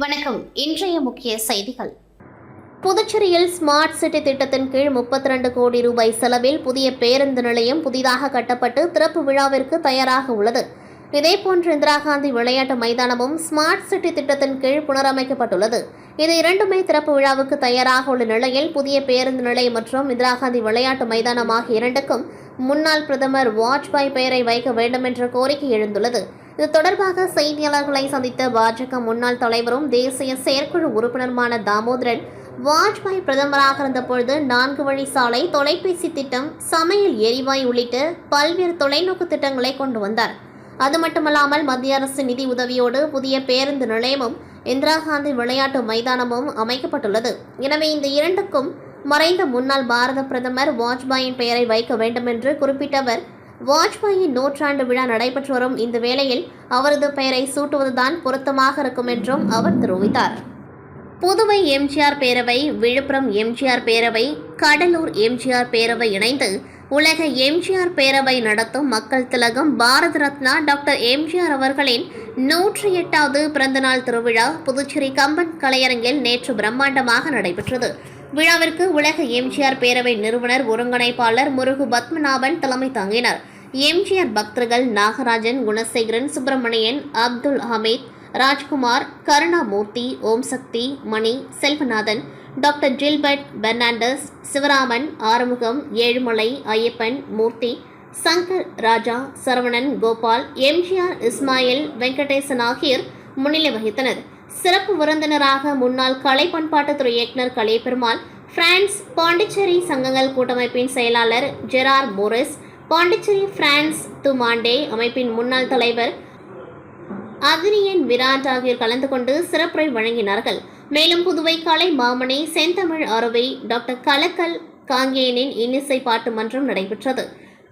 வணக்கம். இன்றைய முக்கிய செய்திகள். புதுச்சேரியில் ஸ்மார்ட் சிட்டி திட்டத்தின் கீழ் 32 கோடி ரூபாய் செலவில் புதிய பேருந்து நிலையம் புதிதாக கட்டப்பட்டு திறப்பு விழாவிற்கு தயாராக உள்ளது. இதேபோன்று இந்திரா காந்தி விளையாட்டு மைதானமும் ஸ்மார்ட் சிட்டி திட்டத்தின் கீழ் புனரமைக்கப்பட்டுள்ளது. இது இரண்டுமே திறப்பு விழாவுக்கு தயாராக உள்ள நிலையில் புதிய பேருந்து நிலையம் மற்றும் இந்திரா காந்தி விளையாட்டு மைதானம் ஆகிய இரண்டுக்கும் முன்னாள் பிரதமர் வாஜ்பாய் பெயரை வைக்க வேண்டும் என்ற கோரிக்கை எழுந்துள்ளது. இது தொடர்பாக செய்தியாளர்களை சந்தித்த பாஜக முன்னாள் தலைவரும் தேசிய செயற்குழு உறுப்பினருமான தாமோதரன், வாஜ்பாய் பிரதமராக இருந்தபொழுது 4 வழி சாலை, தொலைபேசி திட்டம், சமையல் எரிவாயு உள்ளிட்ட பல்வேறு தொலைநோக்கு திட்டங்களை கொண்டு வந்தார். அது மட்டுமல்லாமல் மத்திய அரசு நிதி உதவியோடு புதிய பேருந்து நிலையமும் இந்திரா காந்தி விளையாட்டு மைதானமும் அமைக்கப்பட்டுள்ளது. எனவே இந்த இரண்டுக்கும் மறைந்த முன்னாள் பாரத பிரதமர் வாஜ்பாயின் பெயரை வைக்க வேண்டும் என்று குறிப்பிட்ட அவர், வாஜ்பாயின் 100ஆண்டு விழா நடைபெற்று வரும் இந்த வேளையில் அவரது பெயரை சூட்டுவதுதான் பொருத்தமாக இருக்கும் என்றும் அவர் தெரிவித்தார். புதுவை எம்ஜிஆர் பேரவை, விழுப்புரம் எம்ஜிஆர் பேரவை, கடலூர் எம்ஜிஆர் பேரவை இணைந்து உலக எம்ஜிஆர் பேரவை நடத்தும் மக்கள் திலகம் பாரத ரத்னா டாக்டர் எம்ஜிஆர் அவர்களின் 108வது பிறந்தநாள் திருவிழா புதுச்சேரி கம்பன் கலையரங்கில் நேற்று பிரம்மாண்டமாக நடைபெற்றது. விழாவிற்கு உலக எம்ஜிஆர் பேரவை நிறுவனர் ஒருங்கிணைப்பாளர் முருகு பத்மநாபன் தலைமை தாங்கினார். எம்ஜிஆர் பக்தர்கள் நாகராஜன், குணசேகரன், சுப்பிரமணியன், அப்துல் ஹமீத், ராஜ்குமார், கருணாமூர்த்தி, ஓம் சக்தி, மணி, செல்வநாதன், டாக்டர் ஜில்பர்ட் பெர்னாண்டஸ், சிவராமன், ஆறுமுகம், ஏழுமலை, ஐயப்பன், மூர்த்தி, சங்கர் ராஜா, சரவணன், கோபால், எம்ஜிஆர், இஸ்மாயில், வெங்கடேசன் ஆகியோர் முன்னிலை வகித்தனர். சிறப்பு விருந்தினராக முன்னாள் கலை பண்பாட்டுத்துறை இயக்குநர் கலைபெருமாள், பிரான்ஸ் பாண்டிச்சேரி சங்கங்கள் கூட்டமைப்பின் செயலாளர் ஜெரார் மோரிஸ், பாண்டிச்சேரி பிரான்ஸ் துமாண்டே அமைப்பின் முன்னாள் தலைவர் அதிரியன் விராட் ஆகியோர் கலந்து கொண்டு சிறப்புரை வழங்கினார்கள். மேலும் புதுவை கலை மாமணி செந்தமிழ் அருவை டாக்டர் கலக்கல் காங்கேயனின் இன்னிசை பாட்டு மன்றம் நடைபெற்றது.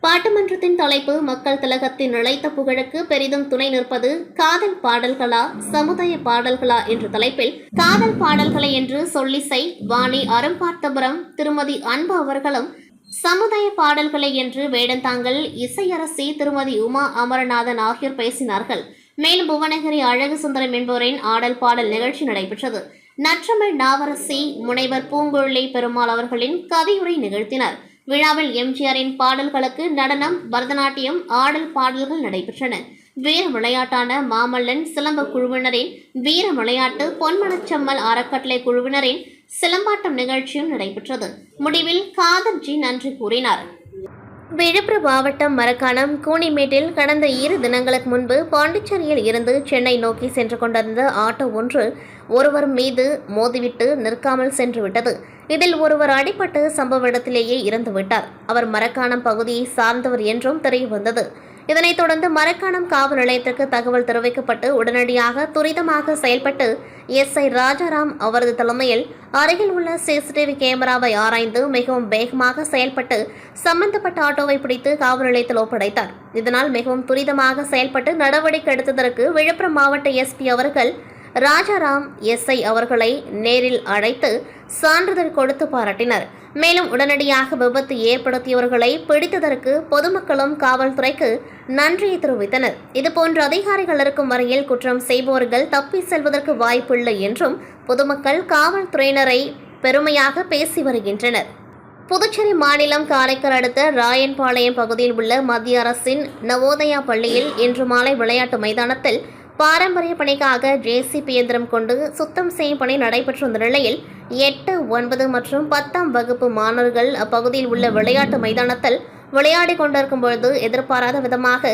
பாட்டுமன்றத்தின் தலைப்பு மக்கள் திலகத்தின் நிலைத்த புகழுக்கு பெரிதும் துணை நிற்பது காதல் பாடல்களா சமுதாய பாடல்களா என்ற தலைப்பில் காதல் பாடல்களை என்று சொல்லிசை வாணி அரும்பார்த்தபுரம் திருமதி அன்பு அவர்களும், சமுதாய பாடல்களை என்று வேடந்தாங்கல் இசையரசி திருமதி உமா அமரநாதன் ஆகியோர் பேசினார்கள். மேலும் புவனகிரி அழகு சுந்தரம் என்பவரின் ஆடல் பாடல் நிகழ்ச்சி நடைபெற்றது. நற்றமிழ் நாவரசி முனைவர் பூங்குழலி பெருமாள் அவர்களின் கவியுரை நிகழ்த்தினர். விழாவில் எம்ஜிஆரின் பாடல்களுக்கு நடனம், பரதநாட்டியம், ஆடல் பாடல்கள் நடைபெற்றன. வீர விளையாட்டான மாமல்லன் சிலம்ப குழுவினரின் வீர விளையாட்டு, பொன்மனச்சம்மல் அறக்கட்டளை குழுவினரின் சிலம்பாட்டம் நிகழ்ச்சியும் நடைபெற்றது. முடிவில் காதர்ஜி நன்றி கூறினார். விழுப்புரம் மாவட்டம் மரக்காணம் கூனிமேட்டில் கடந்த 2 தினங்களுக்கு முன்பு பாண்டிச்சேரியில் இருந்து சென்னை நோக்கி சென்று கொண்டிருந்த ஆட்டோ ஒன்று ஒருவர் மீது மோதிவிட்டு நிற்காமல் சென்றுவிட்டது. இதில் ஒருவர் அடிபட்டு சம்பவ இடத்திலேயே இறந்துவிட்டார். அவர் மரக்காணம் பகுதியை சார்ந்தவர் என்றும் தெரியவந்தது. இதனைத் தொடர்ந்து மரக்காணம் காவல் நிலையத்திற்கு தகவல் தெரிவிக்கப்பட்டு உடனடியாக துரிதமாக செயல்பட்டு எஸ்ஐ ராஜாராம் அவரது தலைமையில் அருகில் உள்ள சிசிடிவி கேமராவை ஆராய்ந்து மிகவும் வேகமாக செயல்பட்டு சம்பந்தப்பட்ட ஆட்டோவை பிடித்து காவல் நிலையத்தில் ஒப்படைத்தார். இதனால் மிகவும் துரிதமாக செயல்பட்டு நடவடிக்கை எடுத்ததற்கு விழுப்புரம் மாவட்ட எஸ்பி அவர்கள் ராஜாராம் எஸ்ஐ அவர்களை நேரில் அழைத்து சான்றிதழ் கொடுத்து பாராட்டினர். மேலும் உடனடியாக விபத்து ஏற்படுத்தியவர்களை பிடித்ததற்கு பொதுமக்களும் காவல்துறைக்கு நன்றியை தெரிவித்தனர். இதுபோன்ற அதிகாரிகள் இருக்கும் வரையில் குற்றம் செய்பவர்கள் தப்பி செல்வதற்கு வாய்ப்பில்லை என்றும் பொதுமக்கள் காவல்துறையினரை பெருமையாக பேசி வருகின்றனர். புதுச்சேரி மாநிலம் காரைக்கால் அடுத்த ராயன்பாளையம் பகுதியில் உள்ள மத்திய அரசின் நவோதயா பள்ளியில் இன்று மாலை விளையாட்டு மைதானத்தில் பாரம்பரிய பணிக்காக ஜேசிபி இயந்திரம் கொண்டு சுத்தம் செய்யும் பணி நடைபெற்று வந்த நிலையில் 8, 9 மற்றும் 10ஆம் வகுப்பு மாணவர்கள் அப்பகுதியில் உள்ள விளையாட்டு மைதானத்தில் விளையாடி கொண்டிருக்கும் பொழுது எதிர்பாராத விதமாக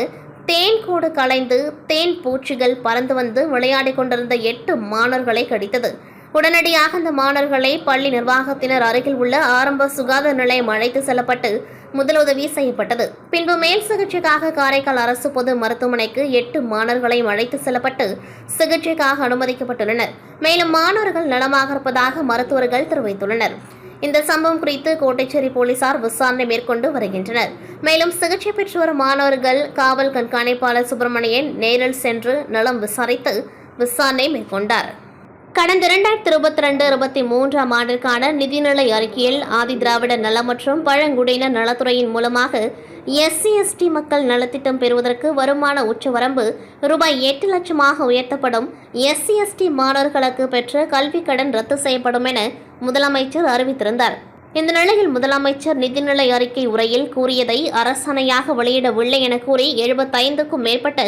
தேன் கூடு கலைந்து தேன் பூச்சிகள் பறந்து வந்து விளையாடி கொண்டிருந்த 8 மாணவர்களை கடித்தது. உடனடியாக அந்த மாணவர்களை பள்ளி நிர்வாகத்தினர் அருகில் உள்ள ஆரம்ப சுகாதார நிலையம் அழைத்து செல்லப்பட்டு முதலுதவி செய்யப்பட்டது. பின்பு மேல் சிகிச்சைக்காக காரைக்கால் அரசு பொது மருத்துவமனைக்கு 8 மாணவர்களையும் அழைத்து செல்லப்பட்டு சிகிச்சைக்காக அனுமதிக்கப்பட்டுள்ளனர். மேலும் மாணவர்கள் நலமாக இருப்பதாக மருத்துவர்கள் தெரிவித்துள்ளனர். இந்த சம்பவம் குறித்து கோட்டைச்சேரி போலீசார் விசாரணை மேற்கொண்டு வருகின்றனர். மேலும் சிகிச்சை பெற்று வரும் மாணவர்கள் காவல் கண்காணிப்பாளர் சுப்பிரமணியன் நேரில் சென்று நலம் விசாரித்து விசாரணை மேற்கொண்டார். கடந்த 2022-23ஆம் ஆண்டிற்கான நிதிநிலை அறிக்கையில் ஆதி திராவிட நல மற்றும் பழங்குடியினர் நலத்துறையின் மூலமாக SC/ST மக்கள் நலத்திட்டம் பெறுவதற்கு வருமான உச்சவரம்பு ரூபாய் 8 லட்சமாக உயர்த்தப்படும். SC/ST மாணவர்களுக்கு பெற்ற கல்விக் கடன் ரத்து செய்யப்படும் என முதலமைச்சர் அறிவித்திருந்தார். இந்த நிலையில் முதலமைச்சர் நிதிநிலை அறிக்கை உரையில் கூறியதை அரசாணையாக வெளியிடவில்லை என கூறி 75க்கும் மேற்பட்ட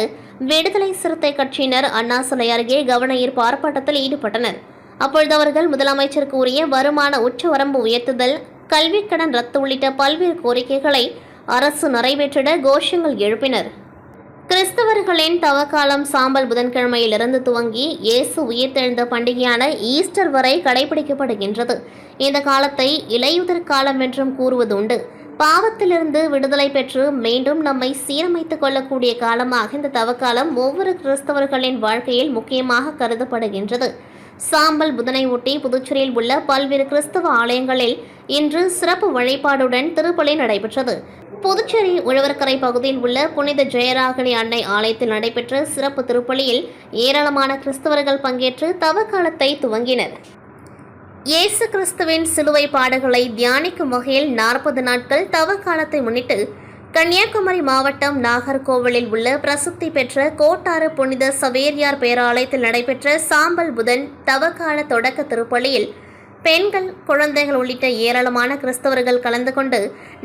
விடுதலை சிறுத்தை கட்சியினர் அண்ணா சிலை அருகே கவன ஈர்ப்பு ஆர்ப்பாட்டத்தில் ஈடுபட்டனர். அப்பொழுது அவர்கள் முதலமைச்சர் கூறிய வருமான உச்சவரம்பு உயர்த்துதல், கல்விக் கடன் ரத்து உள்ளிட்ட பல்வேறு கோரிக்கைகளை அரசு நிறைவேற்றிட கோஷங்கள் எழுப்பினர். கிறிஸ்தவர்களின் தவக்காலம் சாம்பல் புதன்கிழமையிலிருந்து துவங்கி இயேசு உயிர்த்தெழுந்த பண்டிகையான ஈஸ்டர் வரை கடைபிடிக்கப்படுகின்றது. இந்த காலத்தை இலையுதிர் காலம் என்றும் கூறுவதுண்டு. பாவத்திலிருந்து விடுதலை பெற்று மீண்டும் நம்மை சீரமைத்துக் கொள்ளக்கூடிய காலமாக இந்த தவக்காலம் ஒவ்வொரு கிறிஸ்தவர்களின் வாழ்க்கையில் முக்கியமாக கருதப்படுகின்றது. சாம்பல் புதனை ஒட்டி புதுச்சேரியில் உள்ள பல்வேறு கிறிஸ்தவ ஆலயங்களில் இன்று சிறப்பு வழிபாடுடன் திருப்பலி நடைபெற்றது. புதுச்சேரி உழவர்கரை பகுதியில் உள்ள புனித ஜெயராகினி அன்னை ஆலயத்தில் நடைபெற்ற சிறப்பு திருப்பலியில் ஏராளமான கிறிஸ்தவர்கள் பங்கேற்று தவக்காலத்தை துவங்கினர். இயேசு கிறிஸ்துவின் சிலுவை பாடுகளை தியானிக்கும் வகையில் 40 நாட்கள் தவக்காலத்தை முன்னிட்டு கன்னியாகுமரி மாவட்டம் நாகர்கோவிலில் உள்ள பிரசித்தி பெற்ற கோட்டாறு புனித சவேரியார் பேராலயத்தில் நடைபெற்ற சாம்பல் புதன் தவக்கால தொடக்க திருப்பலியில் பெண்கள், குழந்தைகள் உள்ளிட்ட ஏராளமான கிறிஸ்தவர்கள் கலந்து கொண்டு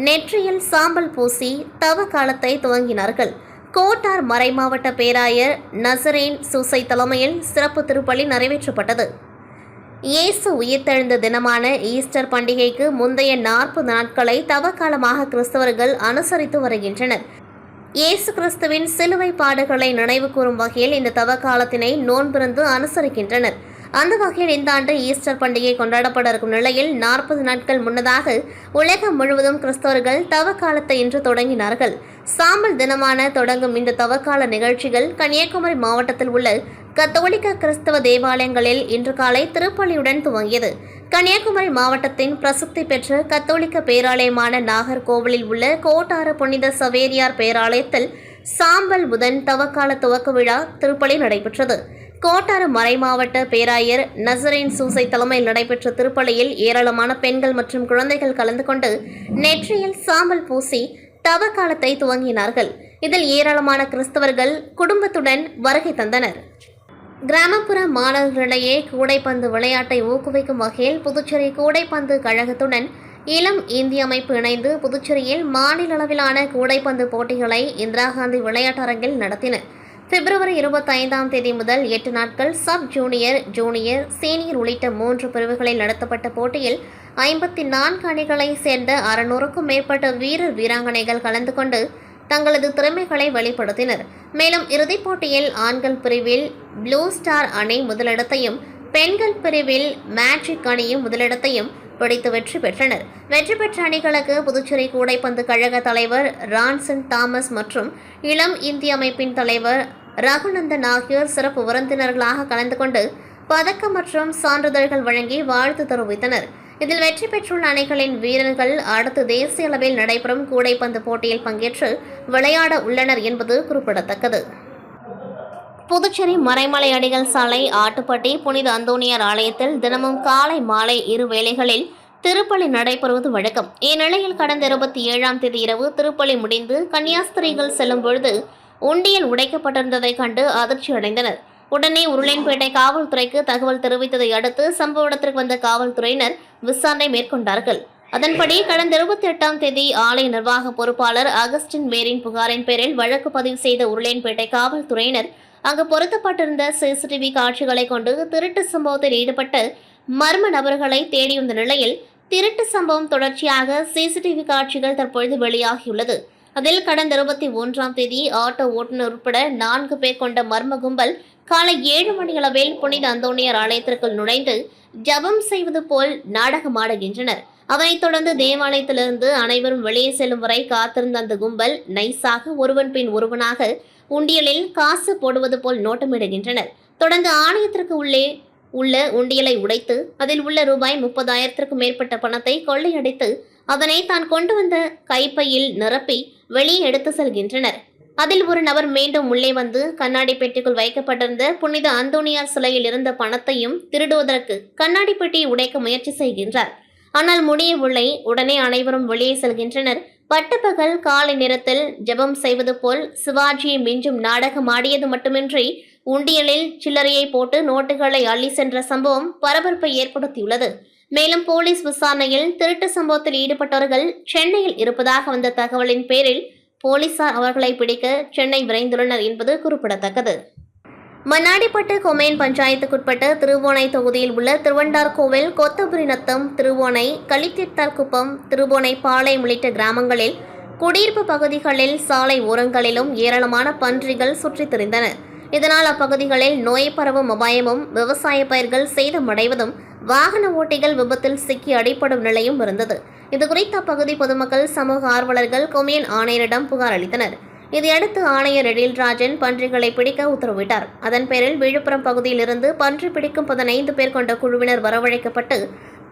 நெற்றியில் சாம்பல் பூசி தவ காலத்தை துவங்கினார்கள். கோட்டார் மறைமாவட்ட பேராயர் நசரேன் சூசை தலைமையில் சிறப்பு திருப்பலி நிறைவேற்றப்பட்டது. இயேசு உயிர்த்தெழுந்த தினமான ஈஸ்டர் பண்டிகைக்கு முந்தைய 40 நாட்களை தவக்காலமாக கிறிஸ்தவர்கள் அனுசரித்து வருகின்றனர். இயேசு கிறிஸ்துவின் சிலுவை பாடுகளை நினைவு கூறும் வகையில் இந்த தவக்காலத்தினை நோன்பிருந்து அனுசரிக்கின்றனர். அந்த வகையில் இந்த ஆண்டு ஈஸ்டர் பண்டிகை கொண்டாடப்பட இருக்கும் நிலையில் 40 நாட்கள் முன்னதாக உலகம் முழுவதும் கிறிஸ்தவர்கள் தவக்காலத்தை இன்று தொடங்கினார்கள். சாம்பல் தினமான தொடங்கும் இந்த தவக்கால நிகழ்ச்சிகள் கன்னியாகுமரி மாவட்டத்தில் உள்ள கத்தோலிக்க கிறிஸ்தவ தேவாலயங்களில் இன்று காலை திருப்பலியுடன் துவங்கியது. கன்னியாகுமரி மாவட்டத்தின் பிரசித்தி பெற்ற கத்தோலிக்க பேராலயமான நாகர்கோவிலில் உள்ள கோட்டாறு புனித சவேரியார் பேராலயத்தில் சாம்பல் புதன் தவக்கால துவக்க விழா திருப்பலி நடைபெற்றது. கோட்டாறு மறைமாவட்ட பேராயர் நசரேன் சூசை தலைமையில் நடைபெற்ற திருப்பலியில் ஏராளமான பெண்கள் மற்றும் குழந்தைகள் கலந்து கொண்டு நெற்றியில் சாம்பல் பூசி தவக்காலத்தை துவங்கினார்கள். இதில் ஏராளமான கிறிஸ்தவர்கள் குடும்பத்துடன் வருகை தந்தனர். கிராமப்புற மாணவர்களிடையே கூடைப்பந்து விளையாட்டை ஊக்குவிக்கும் வகையில் புதுச்சேரி கூடைப்பந்து கழகத்துடன் இளம் இந்திய அமைப்பு இணைந்து புதுச்சேரியில் மாநில அளவிலான கூடைப்பந்து போட்டிகளை இந்திரா காந்தி விளையாட்டரங்கில் நடத்தின. பிப்ரவரி 25ஆம் தேதி முதல் 8 நாட்கள் சப் ஜூனியர், ஜூனியர், சீனியர் உள்ளிட்ட 3 பிரிவுகளில் நடத்தப்பட்ட போட்டியில் 54 அணிகளைச் சேர்ந்த 600க்கும் மேற்பட்ட வீரர் வீராங்கனைகள் கலந்து கொண்டு தங்களது திறமைகளை வெளிப்படுத்தினர். மேலும் இறுதிப் போட்டியில் ஆண்கள் பிரிவில் ப்ளூ ஸ்டார் அணி முதலிடத்தையும் பெண்கள் பிரிவில் மேஜிக் அணியும் முதலிடத்தையும் பிடித்து வெற்றி பெற்றனர். வெற்றி பெற்ற அணிகளுக்கு புதுச்சேரி கூடைப்பந்து கழக தலைவர் ரான்சன் தாமஸ் மற்றும் இளம் இந்திய அமைப்பின் தலைவர் ரகுநந்தன் ஆகியோர் சிறப்பு விருந்தினர்களாக கலந்து கொண்டு பதக்கம் மற்றும் சான்றிதழ்கள் வழங்கி வாழ்த்து தெரிவித்தனர். இதில் வெற்றி பெற்றுள்ள அணிகளின் வீரர்கள் அடுத்து தேசிய அளவில் நடைபெறும் கூடைப்பந்து போட்டியில் பங்கேற்று விளையாட உள்ளனர் என்பது குறிப்பிடத்தக்கது. புதுச்சேரி மறைமலை அடிகள் சாலை ஆட்டுப்பட்டி புனித அந்தோனியார் ஆலயத்தில் தினமும் காலை மாலை 2 வேளைகளில் திருப்பலி நடைபெறுவது வழக்கம். இந்நிலையில் கடந்த 27ஆம் தேதி இரவு திருப்பலி முடிந்து கன்னியாஸ்திரிகள் செல்லும் பொழுது உண்டியல் உடைக்கப்பட்டிருந்ததை கண்டு அதிர்ச்சி அடைந்தனர். உடனே உருளையன்பேட்டை காவல்துறைக்கு தகவல் தெரிவித்ததை அடுத்து சம்பவ இடத்திற்கு வந்த காவல்துறையினர் விசாரணை மேற்கொண்டார்கள். அதன்படி கடந்த 28ஆம் தேதி ஆலய நிர்வாக பொறுப்பாளர் அகஸ்டின் மேரின் புகாரின் பேரில் வழக்கு பதிவு செய்த உருளையன்பேட்டை காவல்துறையினர் அங்கு பொருத்தப்பட்டிருந்த சிசிடிவி காட்சிகளை கொண்டு திருட்டு சம்பவத்தில் ஈடுபட்ட மர்ம நபர்களை தேடியிருந்த நிலையில் திருட்டு சம்பவம் தொடர்ச்சியாக சிசிடிவி காட்சிகள் தற்பொழுது வெளியாகியுள்ளது. அதில் கடந்த 21ஆம் தேதி ஆட்டோ ஓட்டுநர் உட்பட 4 பேர் கொண்ட மர்ம கும்பல் காலை 7 மணியளவில் புனித அந்தோனியார் ஆலயத்திற்குள் நுழைந்து ஜபம் செய்வது போல் நாடகமாடுகின்றனர். அதனைத் தொடர்ந்து தேவாலயத்திலிருந்து அனைவரும் வெளியே செல்லும் வரை காத்திருந்த அந்த கும்பல் நைசாக ஒருவன் பின் ஒருவனாக உண்டியலில் காசு போடுவது போல் நோட்டமிடுகின்றனர். தொடர்ந்து ஆலயத்திற்கு உள்ளே உள்ள உண்டியலை உடைத்து அதில் உள்ள ரூபாய் 30,000க்கும் மேற்பட்ட பணத்தை கொள்ளையடித்து அதனை தான் கொண்டு வந்த கைப்பையில் நிரப்பி வெளியே எடுத்து செல்கின்றனர். அதில் ஒரு நபர் மீண்டும் உள்ளே வந்து கண்ணாடி பெட்டிக்குள் வைக்கப்பட்டிருந்த புனித அந்தோனியார் சிலையில் இருந்த பணத்தையும் திருடுவதற்கு கண்ணாடி பெட்டியை உடைக்க முயற்சி செய்கின்றார். ஆனால் முடியவில்லை. உடனே அனைவரும் வெளியே செல்கின்றனர். பட்டப்பகல் காலை நேரத்தில் ஜெபம் செய்வது போல் சிவாஜியை மிஞ்சும் நாடகம் ஆடியது மட்டுமின்றி உண்டியலில் சில்லறையை போட்டு நோட்டுகளை அள்ளி சென்ற சம்பவம் பரபரப்பை ஏற்படுத்தியுள்ளது. மேலும் போலீஸ் விசாரணையில் திருட்டு சம்பவத்தில் ஈடுபட்டவர்கள் சென்னையில் இருப்பதாக வந்த தகவலின் பேரில் போலீசார் அவர்களை பிடிக்க சென்னை விரைந்துள்ளனர் என்பது குறிப்பிடத்தக்கது. மண்ணாடிப்பட்டு கொம்யூன் பஞ்சாயத்துக்குட்பட்ட திருவோணை தொகுதியில் உள்ள திருவண்டார்கோவில், கொத்தபுரிநத்தம், திருவோணை, களித்திட்டார்குப்பம், திருவோணை பாளையம் உள்ளிட்ட கிராமங்களில் குடியிருப்பு பகுதிகளில் சாலை ஓரங்களிலும் ஏராளமான பன்றிகள் சுற்றித் திரிந்தன. இதனால் அப்பகுதிகளில் நோய் பரவும் அபாயமும், விவசாய பயிர்கள் சேதமடைவதும், வாகன ஓட்டிகள் விபத்தில் சிக்கி அடிபடும் நிலையும் இருந்தது. இதுகுறித்து அப்பகுதி பொதுமக்கள், சமூக ஆர்வலர்கள் கொம்யூன் ஆணையரிடம் புகார் அளித்தனர். இதையடுத்து ஆணையர் எழில்ராஜன் பன்றிகளை பிடிக்க உத்தரவிட்டார். அதன் பேரில் விழுப்புரம் பகுதியில் இருந்து பன்றி பிடிக்கும் 15 பேர் கொண்ட குழுவினர் வரவழைக்கப்பட்டு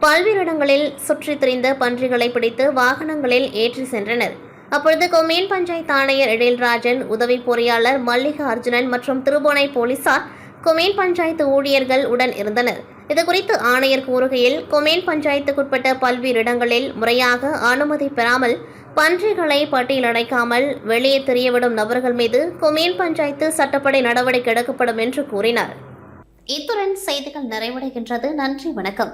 பல்வேறு இடங்களில் சுற்றித் திரிந்த பன்றிகளை பிடித்து வாகனங்களில் ஏற்றி சென்றனர். அப்பொழுது கொம்யூன் பஞ்சாயத்து ஆணையர் எழில்ராஜன், உதவி பொறியாளர் மல்லிகா அர்ஜுனன் மற்றும் திருபுவனை போலீசார், கொம்யூன் பஞ்சாயத்து ஊழியர்கள் உடன் இருந்தனர். இதுகுறித்து ஆணையர் கூறுகையில், கொம்யூன் பஞ்சாயத்துக்குட்பட்ட பல்வேறு இடங்களில் முறையாக அனுமதி பெறாமல் பன்றிகளை பட்டியலடைக்காமல் வெளியே தெரியவிடும் நபர்கள் மீது கொம்யூன் பஞ்சாயத்து சட்டப்படி நடவடிக்கை எடுக்கப்படும் என்று கூறினார். இத்துடன் செய்திகள் நிறைவடைகின்றது. நன்றி, வணக்கம்.